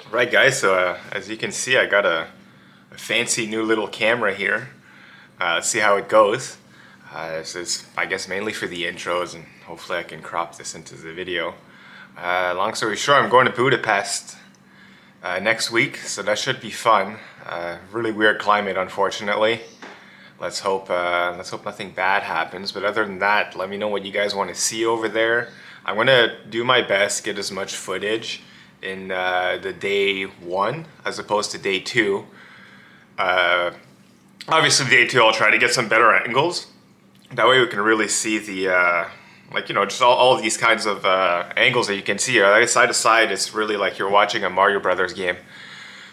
Right guys, so as you can see I got a fancy new little camera here. Let's see how it goes. This is I guess mainly for the intros and hopefully I can crop this into the video. Long story short, I'm going to Budapest next week, so that should be fun. Really weird climate unfortunately. Let's hope nothing bad happens, but other than that, let me know what you guys want to see over there. I'm going to do my best, get as much footage in the day one as opposed to day two. Obviously day two I'll try to get some better angles. That way we can really see the just all of these kinds of angles that you can see here. Like side to side, it's really like you're watching a Mario Brothers game.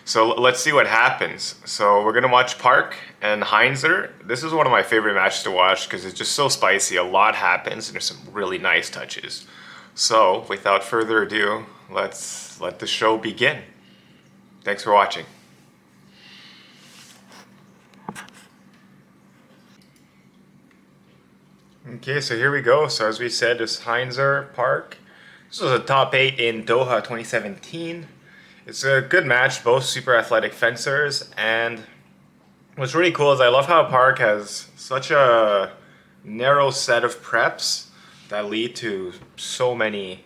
So let's see what happens. So we're gonna watch Park and Heinzer. This is one of my favorite matches to watch because it's just so spicy. A lot happens and there's some really nice touches. So without further ado, let's let the show begin. Thanks for watching. Okay, so here we go. So as we said, it's Heinzer, Park. This was a top 8 in Doha 2017. It's a good match, both super athletic fencers, and what's really cool is I love how Park has such a narrow set of preps that lead to so many,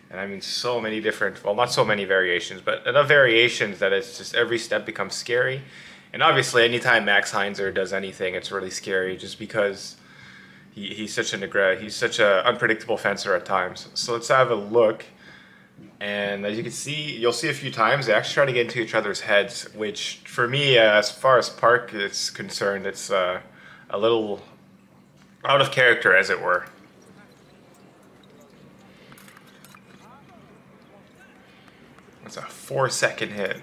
and I mean so many different, well not so many variations, but enough variations that it's just every step becomes scary. And obviously anytime Max Heinzer does anything, it's really scary just because he's such an unpredictable fencer at times. So let's have a look. And as you can see, you'll see a few times they actually try to get into each other's heads, which for me, as far as Park is concerned, it's a little out of character, as it were. That's a 4-second hit.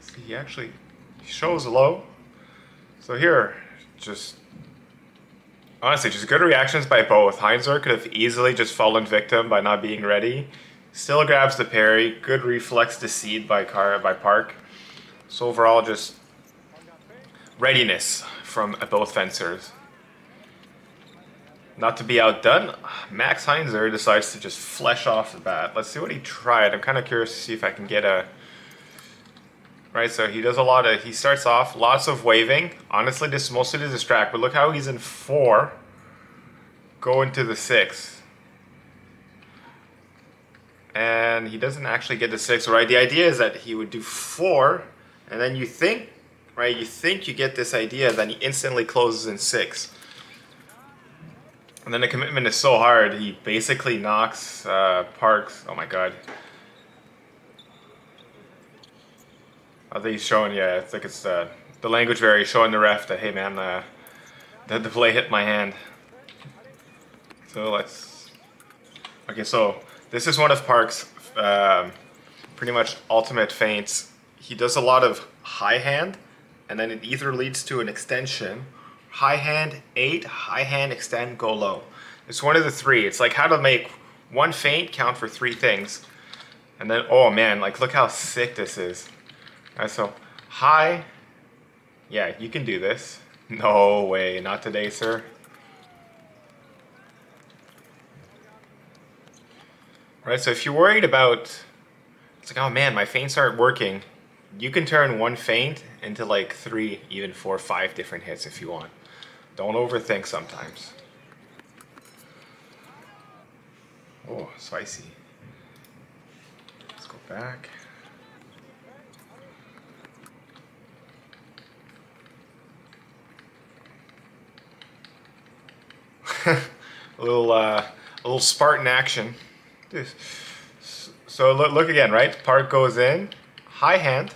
See, he actually shows low. So here, honestly, just good reactions by both. Heinzer could have easily just fallen victim by not being ready. Still grabs the parry. Good reflex to seed by Park. So overall, just readiness from both fencers. Not to be outdone, Max Heinzer decides to just flesh off the bat. Let's see what he tried. I'm kind of curious to see if I can get a... Right, so he does he starts off, lots of waving. Honestly, this is mostly to distract, but look how he's in 4, going to the 6. And he doesn't actually get the 6, right? The idea is that he would do 4, and then you think you get this idea, then he instantly closes in 6. And then the commitment is so hard, he basically knocks Parks, oh my god. I think he's showing, yeah, it's like it's the language barrier showing the ref that, hey man, the play hit my hand. So okay, so this is one of Park's pretty much ultimate feints. He does a lot of high hand, and then it either leads to an extension, high hand, 8, high hand, extend, go low. It's one of the 3. It's like how to make one feint count for 3 things. And then, oh man, like look how sick this is. Alright, so high, yeah, you can do this. No way, not today, sir. Right, so if you're worried about, it's like, oh man, my feints aren't working, you can turn one feint into like 3, even 4, 5 different hits if you want. Don't overthink sometimes. Oh, spicy. Let's go back. a little Spartan action. So look again, right? Park goes in, high hand.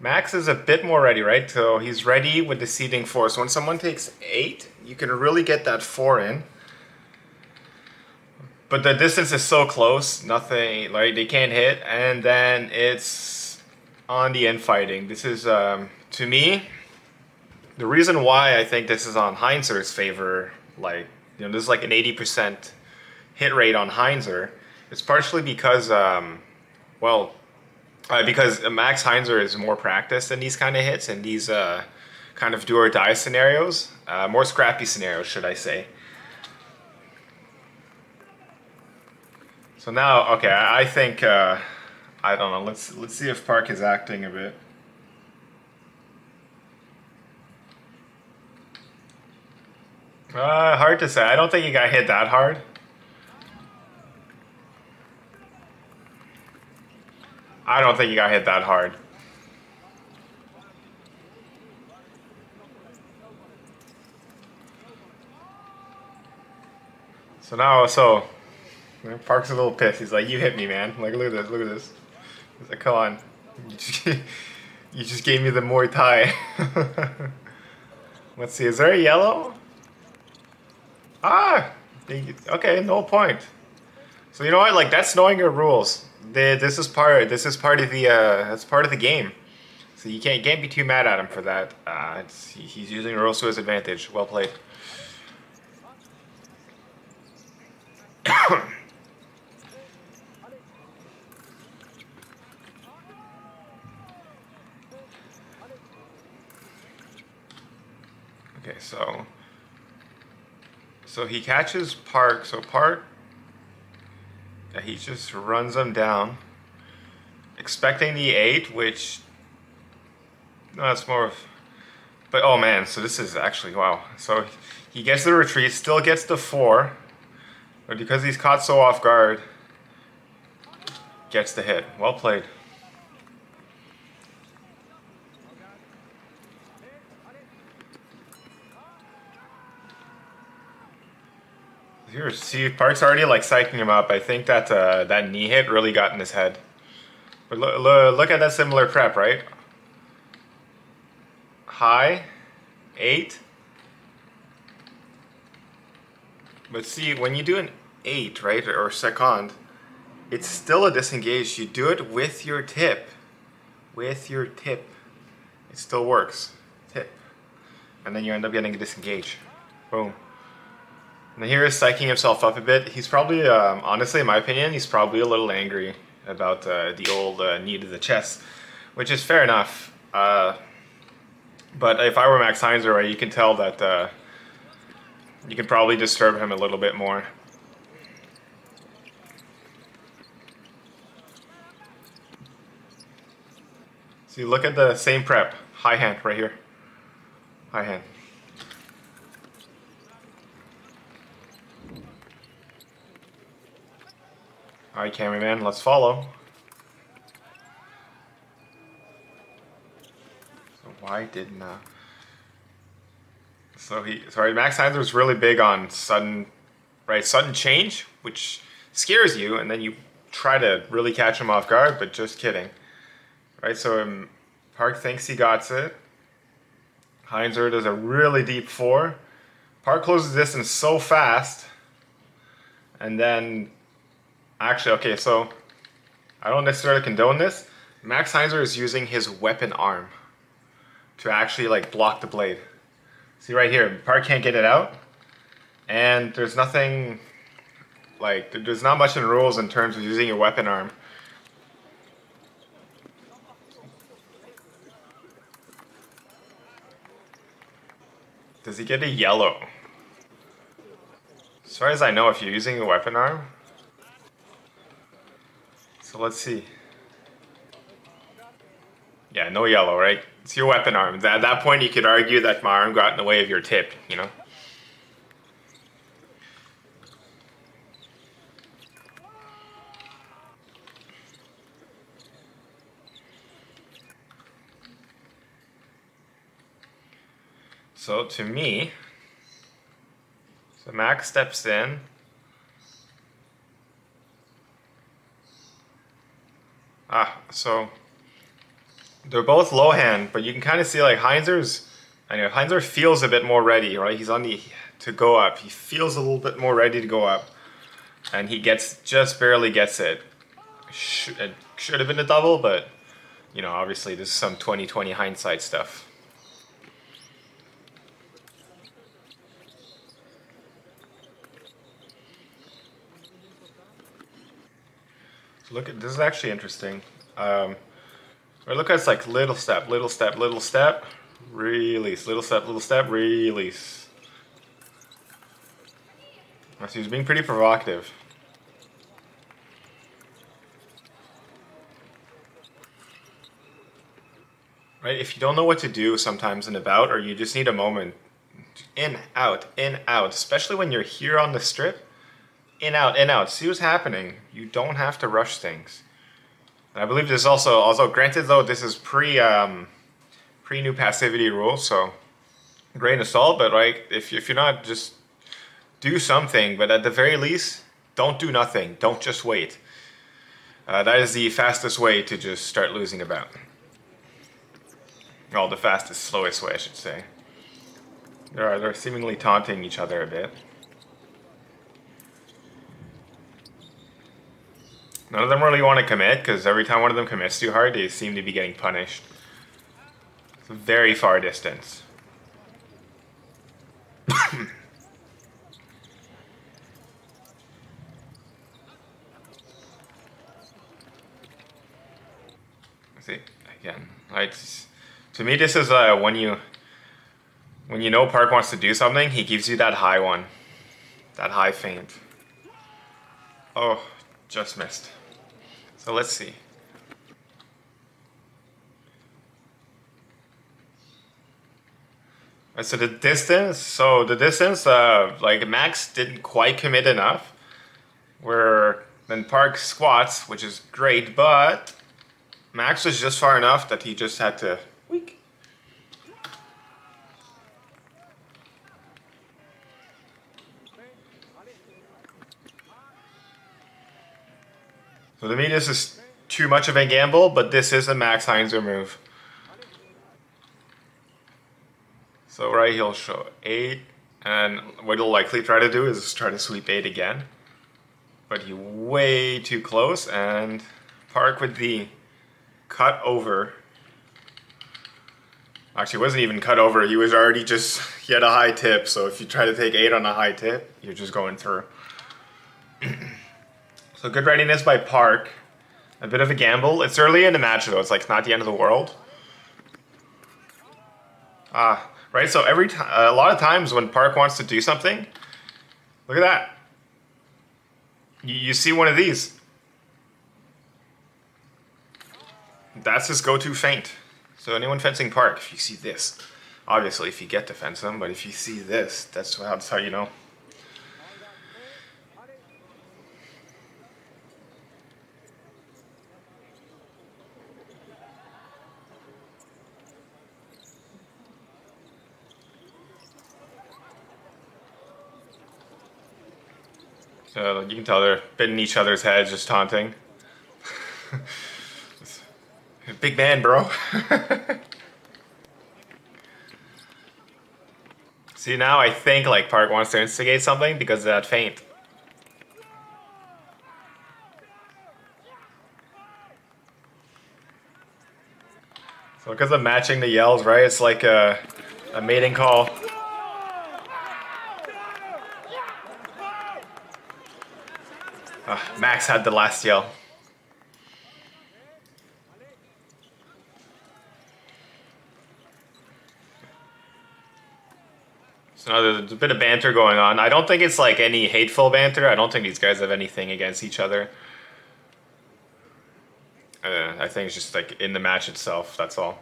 Max is a bit more ready, right? So he's ready with the seeding 4. So when someone takes 8, you can really get that 4 in. But the distance is so close, nothing, like they can't hit, and then it's on the infighting. This is, to me, the reason why I think this is on Heinzer's favor, like, you know, this is like an 80% hit rate on Heinzer. It's partially because, because Max Heinzer is more practiced in these kind of hits and these kind of do or die scenarios, more scrappy scenarios, should I say. So now, okay, I think I don't know. Let's see if Park is acting a bit. Hard to say. I don't think he got hit that hard. I don't think he got hit that hard. So now, Park's a little pissed. He's like, "You hit me, man. Like, look at this, look at this." He's like, "Come on, you just gave me the Muay Thai." Let's see, is there a yellow? Ah, okay, no point. So you know what? Like, that's knowing your rules. This is part of the that's part of the game. So you can't be too mad at him for that. He's using the rules to his advantage. Well played. Okay, so he catches Park. So Park, he just runs him down, expecting the 8, which no, that's more of. But oh man, so this is actually wow. So he gets the retreat, still gets the 4, but because he's caught so off guard, gets the hit. Well played. Here, see, Park's already like psyching him up. I think that that knee hit really got in his head. But look at that similar prep, right? High, 8. But see, when you do an 8, right, or second, it's still a disengage. You do it with your tip. With your tip. It still works. Tip. And then you end up getting a disengage. Boom. And here he's psyching himself up a bit. He's probably, honestly, in my opinion, he's probably a little angry about the old knee to the chest, which is fair enough. But if I were Max Heinzer, right, you can tell that you can probably disturb him a little bit more. See, look at the same prep. High hand right here. High hand. Alright, cameraman, let's follow. So why didn't sorry, Max Heinzer was really big on sudden change, which scares you, and then you try to really catch him off guard, but just kidding. Right, so Park thinks he got it. Heinzer does a really deep 4. Park closes the distance so fast, and then actually, okay, so I don't necessarily condone this. Max Heinzer is using his weapon arm to actually like block the blade. See right here, Park can't get it out, and there's nothing like there's not much in rules in terms of using your weapon arm. Does he get a yellow? As far as I know, if you're using a weapon arm. So let's see. Yeah, no yellow, right? It's your weapon arm. At that point, you could argue that my arm got in the way of your tip, you know? So to me, so Max steps in. So they're both low hand, but you can kind of see like Heinzer feels a bit more ready, right? He's on to go up. He feels a little bit more ready to go up, and he just barely gets it. It should have been a double, but you know, obviously this is some 20/20 hindsight stuff. Look at this is actually interesting. Or look at it's like little step, little step, little step, Release. Little step, release. So he's being pretty provocative. Right, if you don't know what to do sometimes in a bout, or you just need a moment, in, out, especially when you're here on the strip, in, out, see what's happening. You don't have to rush things. And I believe this also granted though, this is pre-new passivity rule, so grain of salt, but like, if you're not, just do something, but at the very least, don't do nothing, don't just wait. That is the fastest way to just start losing a bout. Well, the fastest, slowest way, I should say. They're seemingly taunting each other a bit. None of them really want to commit, because every time one of them commits too hard, they seem to be getting punished. It's a very far distance. See, again, to me, this is when you know Park wants to do something, he gives you that high one, that high feint. Oh, just missed. So let's see. So the distance, like Max didn't quite commit enough. Where then Park squats, which is great, but Max was just far enough that he just had to weak. So to me, this is too much of a gamble, but this is a Max Heinzer move. So right, he'll show 8, and what he'll likely try to do is try to sweep 8 again. But he way too close, and Park with the cut over. Actually, it wasn't even cut over, he was already he had a high tip, so if you try to take 8 on a high tip, you're just going through. So good readiness by Park. A bit of a gamble. It's early in the match though, it's like not the end of the world. Right, so a lot of times when Park wants to do something, look at that. You see one of these. That's his go-to feint. So anyone fencing Park, if you see this, obviously if you get to fence him, but if you see this, that's how you know. So you can tell they're biting each other's heads, just taunting. Big man, bro. See, now I think like Park wants to instigate something because of that feint. So because of matching the yells, right? It's like a mating call. Max had the last yell. So now there's a bit of banter going on. I don't think it's like any hateful banter. I don't think these guys have anything against each other. I think it's just like in the match itself, that's all.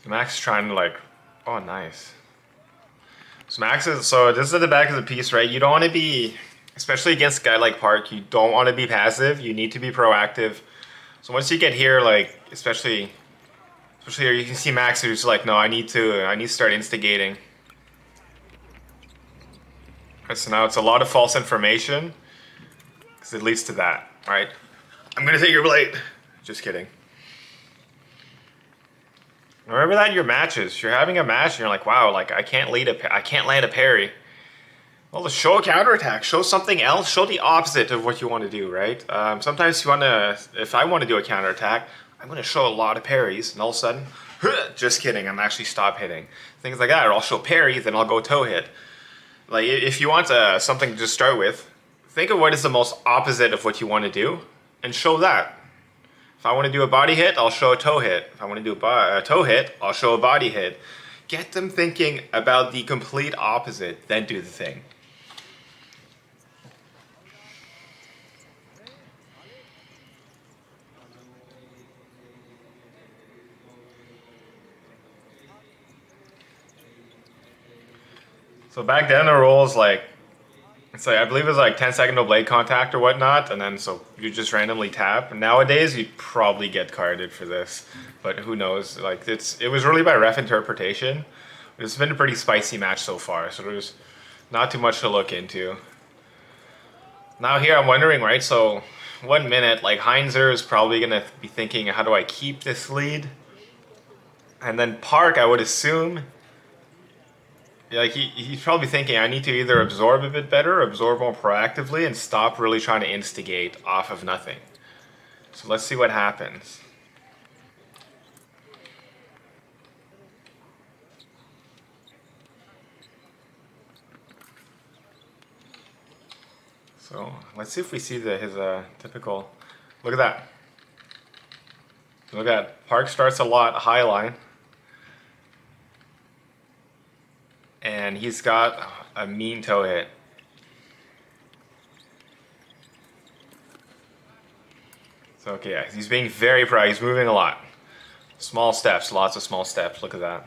Max trying to like, oh nice. So this is at the back of the piece, right? You don't want to be, especially against a guy like Park, you don't want to be passive, you need to be proactive. So once you get here, like, especially here, you can see Max who's like, no, I need to start instigating. Right, so now it's a lot of false information, because it leads to that, right? I'm gonna take your blade. Just kidding. Remember that in your matches. If you're having a match and you're like, wow, like I can't land a parry. Well, just show a counterattack. Show something else. Show the opposite of what you want to do, right? Sometimes if I want to do a counterattack, I'm going to show a lot of parries, and all of a sudden, Just kidding, I'm actually stop hitting. Things like that, or I'll show parry, then I'll go toe hit. Like, if you want something to just start with, think of what is the most opposite of what you want to do, and show that. If I want to do a body hit, I'll show a toe hit. If I want to do a toe hit, I'll show a body hit. Get them thinking about the complete opposite, then do the thing. So back then the rules, like, it's like, I believe it was like 10-second no blade contact or whatnot, and then so you just randomly tap. Nowadays you'd probably get carded for this, but who knows? Like, it was really by ref interpretation. It's been a pretty spicy match so far, so there's not too much to look into. Now here I'm wondering, right, so 1 minute, like Heinzer is probably gonna be thinking, how do I keep this lead? And then Park, I would assume, like he's probably thinking, I need to either absorb a bit better, absorb more proactively, and stop really trying to instigate off of nothing. So let's see what happens. So let's see if we see his typical. Look at that. Look at that. Park starts a lot high line. And he's got a mean toe hit. So okay, yeah, he's being very proud. He's moving a lot. Small steps, lots of small steps. Look at that.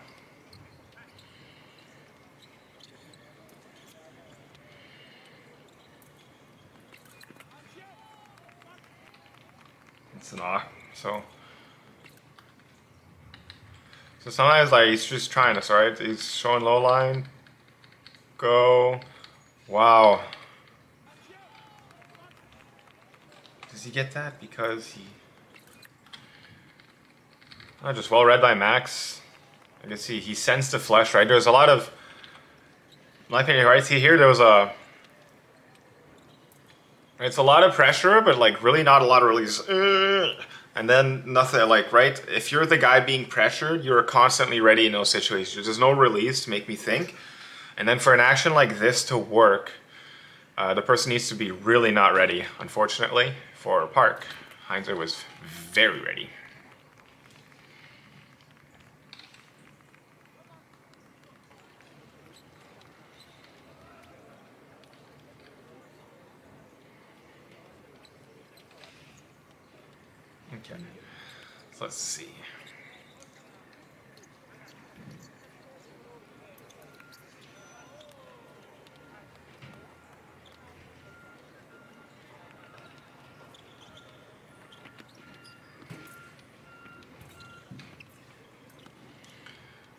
It's an off. So sometimes, like, he's just trying us, right? He's showing low line. Go. Wow. Does he get that? Because he... Oh, just well read by Max. I can see he sensed the flush, right? There's a lot of... In my opinion, right? See here, there was a... It's a lot of pressure, but, like, really not a lot of release. And then nothing, like, right? If you're the guy being pressured, you're constantly ready in those situations. There's no release to make me think. And then for an action like this to work, the person needs to be really not ready. Unfortunately, for Park, Heinzer was very ready. Okay, so let's see.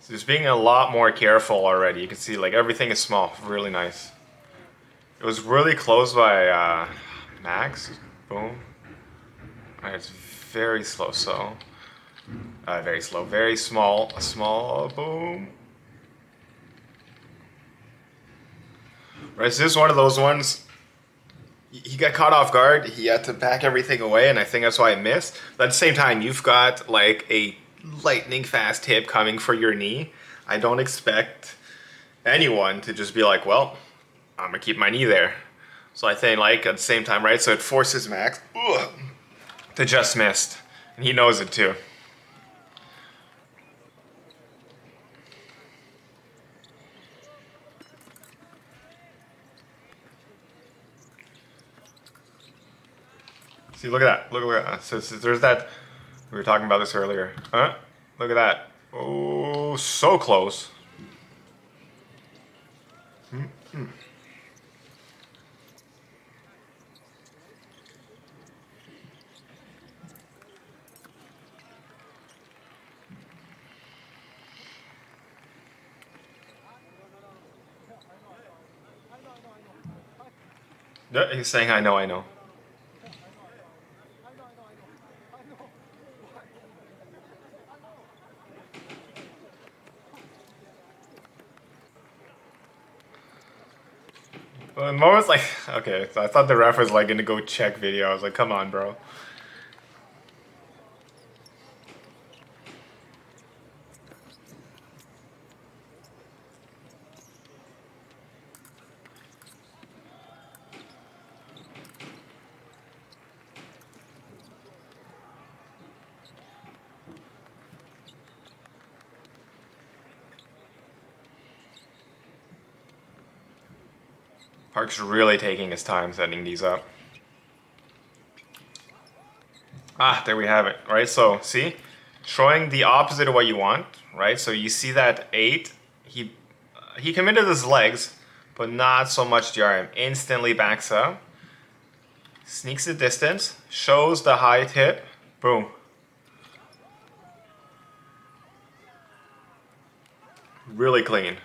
So just being a lot more careful already. You can see, like, everything is small, really nice. It was really close by Max. Boom. Alright, it's very slow, so very slow, very small, boom. Right, so this is one of those ones, he got caught off guard, he had to back everything away, and I think that's why I missed. But at the same time, you've got, like, a lightning fast hip coming for your knee. I don't expect anyone to just be like, well, I'm gonna keep my knee there. So I think, like, at the same time, right, so it forces Max to just missed, and he knows it too. See, look at that, look at that. So there's that, we were talking about this earlier. Huh? Look at that. Oh, so close. Yeah, he's saying, I know, I know. Well, the moment's like, okay, so I thought the ref was like gonna go check video. I was like, come on, bro. Park's really taking his time setting these up. Ah, there we have it, right? So, see? Showing the opposite of what you want, right? So you see that 8, he committed his legs, but not so much the arm. Instantly backs up, sneaks the distance, shows the high tip, boom. Really clean.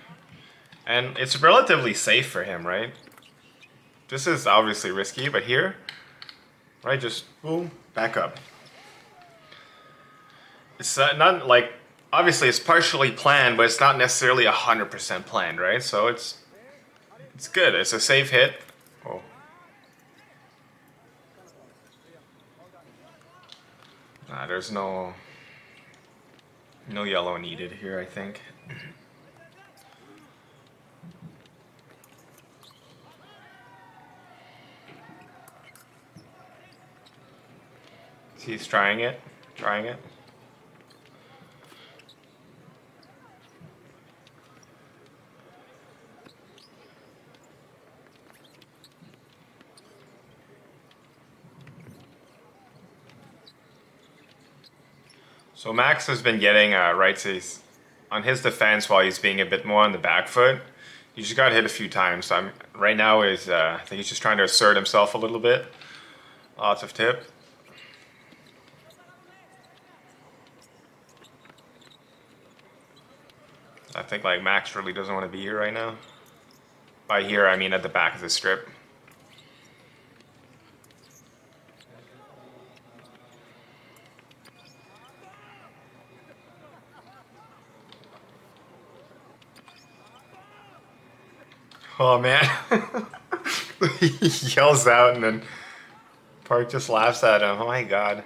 And it's relatively safe for him, right? This is obviously risky, but here, right, just boom, back up. It's not like, obviously it's partially planned, but it's not necessarily 100% planned, right? So it's good. It's a safe hit. Oh. There's no yellow needed here, I think. He's trying it. So Max has been getting right sides on his defense while he's being a bit more on the back foot. He just got hit a few times. So right now I think he's just trying to assert himself a little bit. Lots of tip. I think like Max really doesn't want to be here right now. By here I mean at the back of the strip. Oh man. He yells out and then Park just laughs at him. Oh my god.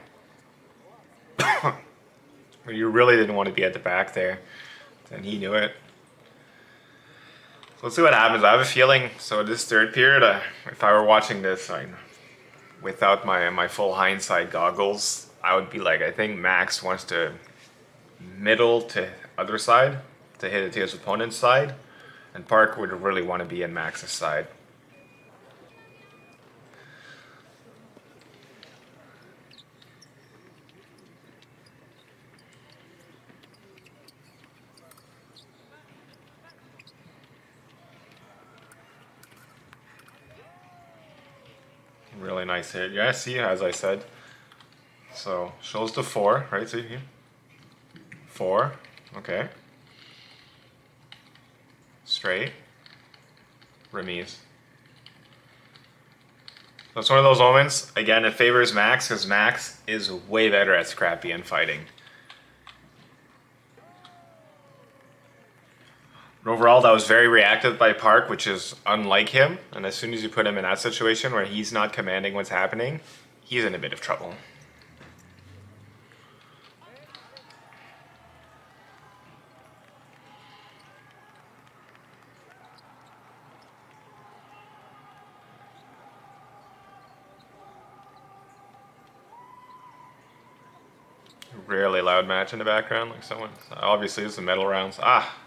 You really didn't want to be at the back there. And he knew it. So let's see what happens. I have a feeling, so this third period, if I were watching this without my full hindsight goggles, I would be like, I think Max wants to middle to other side, to hit it to his opponent's side, and Park would really want to be in Max's side. Really nice hit. Yeah, see, as I said. So, shows the 4, right? See here? 4. Okay. Straight. Remise. So it's one of those moments, again, it favors Max, because Max is way better at scrappy and fighting. But overall, that was very reactive by Park, which is unlike him. And as soon as you put him in that situation where he's not commanding what's happening, he's in a bit of trouble. Really loud match in the background, like someone. Obviously, it's the medal rounds. Ah.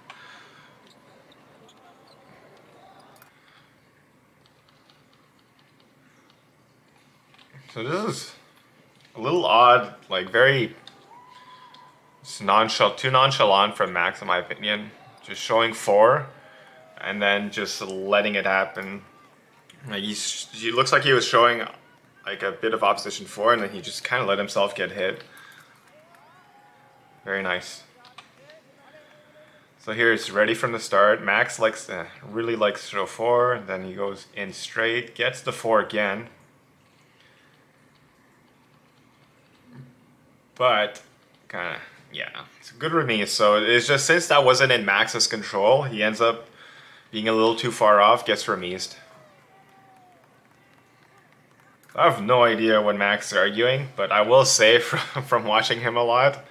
So this is a little odd, like very too nonchalant from Max, in my opinion. Just showing 4, and then just letting it happen. Like he looks like he was showing like a bit of opposition 4, and then he just kind of let himself get hit. Very nice. So here it's ready from the start. Max really likes to show 4, and then he goes in straight, gets the 4 again. But, kind of, yeah, it's a good remise. So it's just, since that wasn't in Max's control, he ends up being a little too far off, gets remised. I have no idea what Max is arguing, but I will say from watching him a lot,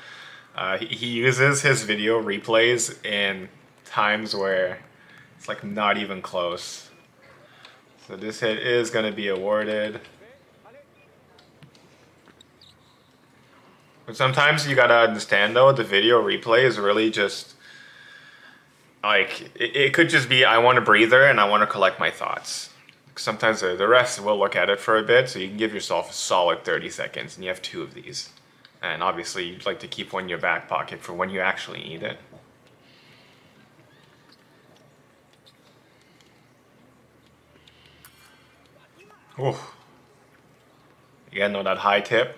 he uses his video replays in times where it's like not even close. So this hit is going to be awarded. But sometimes you gotta understand though, the video replay is really just like, it could just be I want a breather and I want to collect my thoughts. Sometimes the rest will look at it for a bit, so you can give yourself a solid 30 seconds, and you have 2 of these. And obviously, you'd like to keep one in your back pocket for when you actually need it. Ooh. Again, know that high tip.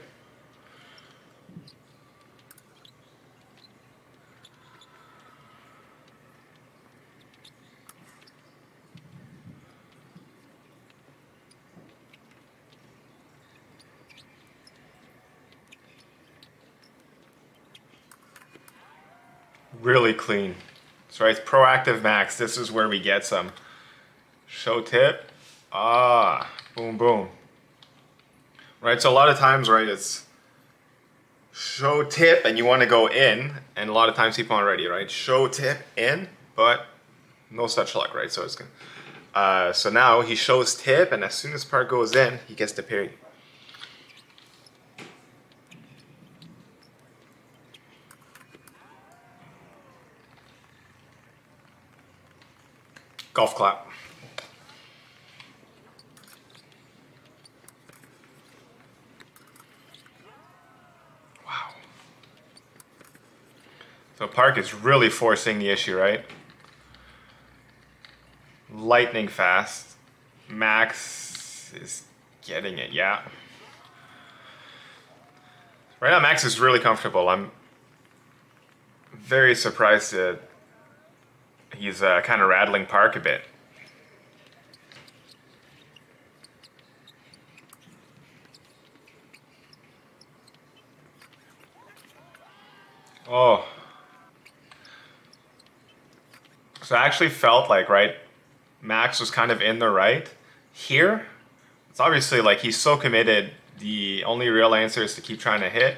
Really clean. So right, proactive max. This is where we get some show tip. Ah, boom, boom. Right, so a lot of times, right, it's show tip and you want to go in, and a lot of times people aren't ready, right? Show tip in, but no such luck, right? So it's good. So now he shows tip, and as soon as Park goes in, he gets the parry. Golf clap. Wow. So Park is really forcing the issue, right? Lightning fast. Max is getting it, yeah. Right now Max is really comfortable. I'm very surprised that he's kind of rattling Park a bit. Oh. So I actually felt like, right, Max was kind of in the right. Here, it's obviously like he's so committed, the only real answer is to keep trying to hit.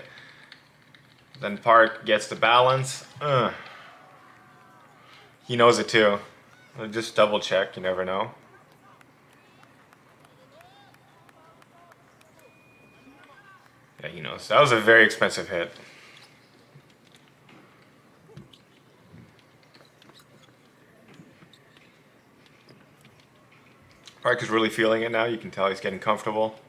Then Park gets the balance. He knows it too. Just double check, you never know. Yeah, he knows. That was a very expensive hit. Park is really feeling it now. You can tell he's getting comfortable.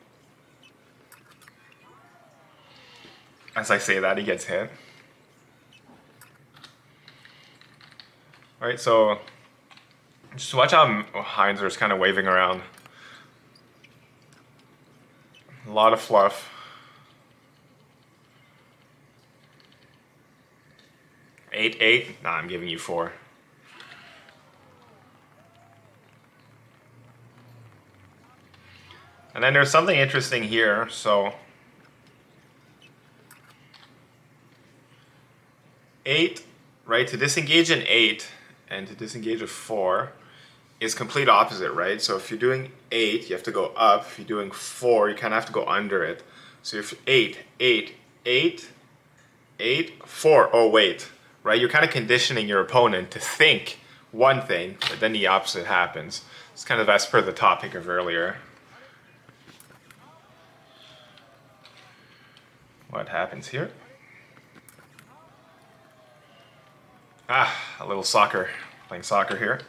As I say that, he gets hit. Alright, so just watch how Heinzer is kind of waving around. A lot of fluff. 8-8? Nah, I'm giving you 4. And then there's something interesting here, so 8, right, to disengage an 8 and to disengage a 4 is complete opposite, right? So if you're doing 8, you have to go up. If you're doing 4, you kind of have to go under it. So if 8, 8, 8, 8, 4, oh wait, right? You're kind of conditioning your opponent to think one thing, but then the opposite happens. It's kind of as per the topic of earlier. What happens here? Ah, a little soccer. Playing soccer here.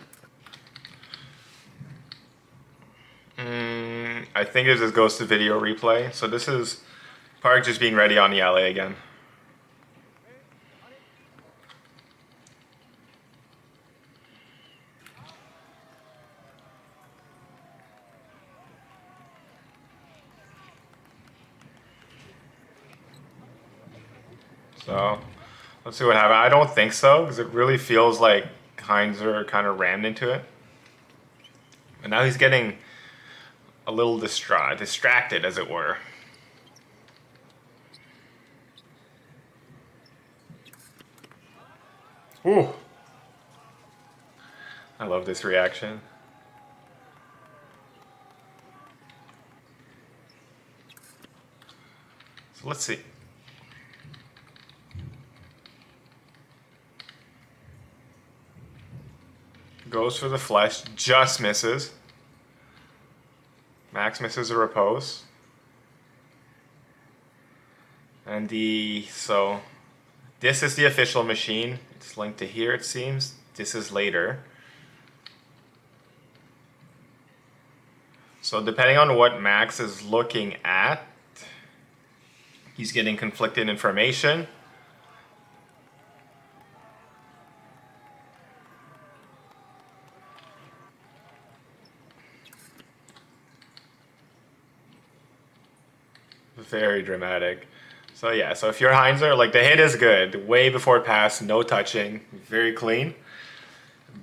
I think it just goes to video replay. So this is Park just being ready on the LA again. So let's see what happens. I don't think so, because it really feels like Heinzer kind of rammed into it. And now he's getting a little distracted, as it were. Ooh. I love this reaction. So let's see. Goes for the flesh, just misses. Max misses a repose. And so this is the official machine. It's linked to here, it seems. This is later. So depending on what Max is looking at, he's getting conflicting information. Very dramatic. So yeah, so if you're Heinzer, like the hit is good. Way before pass, no touching, very clean.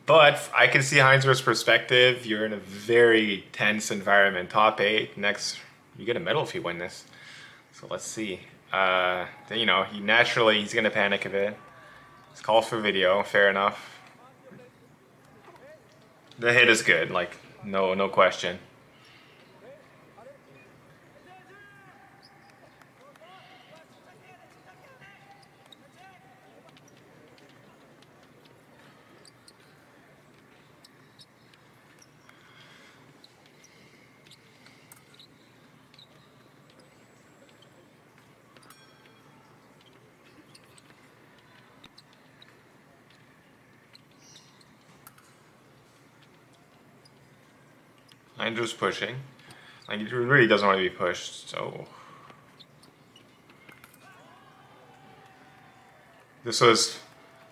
But I can see Heinzer's perspective. You're in a very tense environment. Top 8. Next, you get a medal if you win this. So let's see. You know, he's gonna panic a bit. It's called for video. Fair enough. The hit is good. Like no question. Heinzer's pushing. Like, he really doesn't want to be pushed, so... This was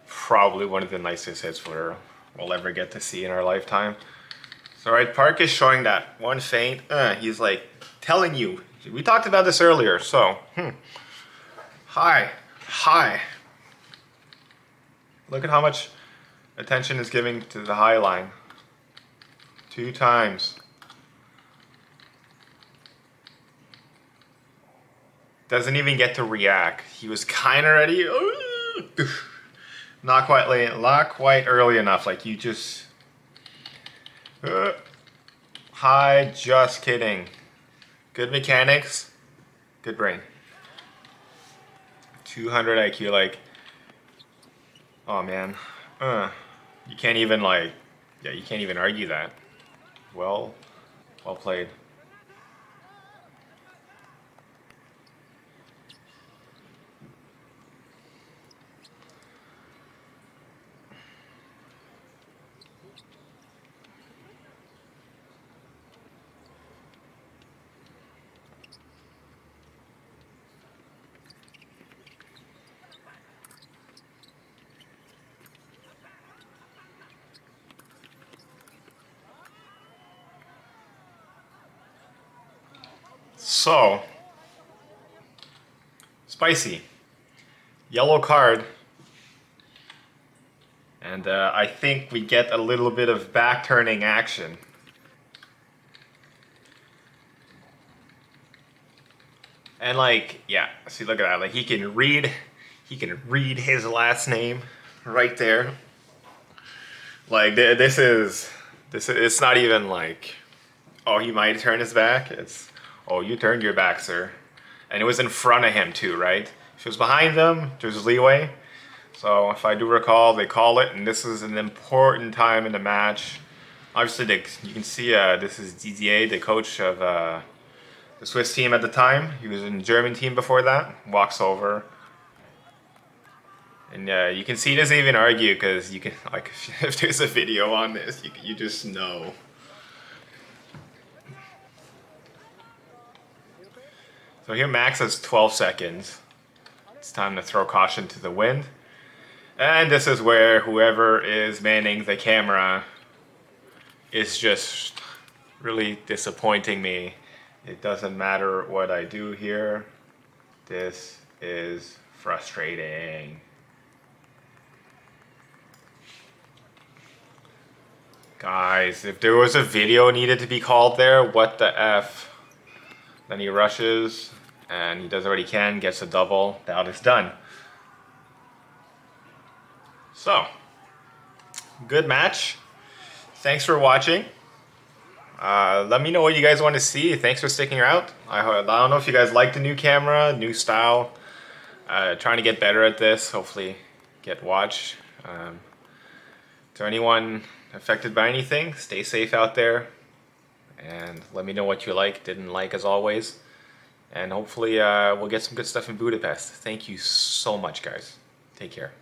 probably one of the nicest hits we'll ever get to see in our lifetime. So, right, Park is showing that one feint. He's like, telling you. We talked about this earlier, so... High. Look at how much attention is giving to the high line. 2 times. Doesn't even get to react. He was kind of ready. Not quite early enough. Like you just... Hi, just kidding. Good mechanics. Good brain. 200 IQ, like... Oh man. You can't even like... Yeah, you can't even argue that. Well played. So, spicy. Yellow card. And I think we get a little bit of back-turning action. And like, yeah, see, look at that. Like he can read his last name right there. Like it's not even like, oh, he might turn his back. It's, oh, you turned your back, sir. And it was in front of him too, right? If it was behind him, there's leeway. So if I do recall, they call it, and this is an important time in the match. Obviously, you can see this is Didier, the coach of the Swiss team at the time. He was in the German team before that. Walks over. And you can see he doesn't even argue, because you can, like, if there's a video on this, you just know. So here Max has 12 seconds. It's time to throw caution to the wind. And this is where whoever is manning the camera is just really disappointing me. It doesn't matter what I do here. This is frustrating. Guys, if there was a video needed to be called there, what the F? Then he rushes, and he does what he can, gets a double. Bout is done. So, good match. Thanks for watching. Let me know what you guys want to see. Thanks for sticking around. I don't know if you guys like the new camera, new style. Trying to get better at this. Hopefully get watched. To anyone affected by anything, stay safe out there. And let me know what you like, didn't like, as always. And hopefully we'll get some good stuff in Budapest. Thank you so much, guys. Take care.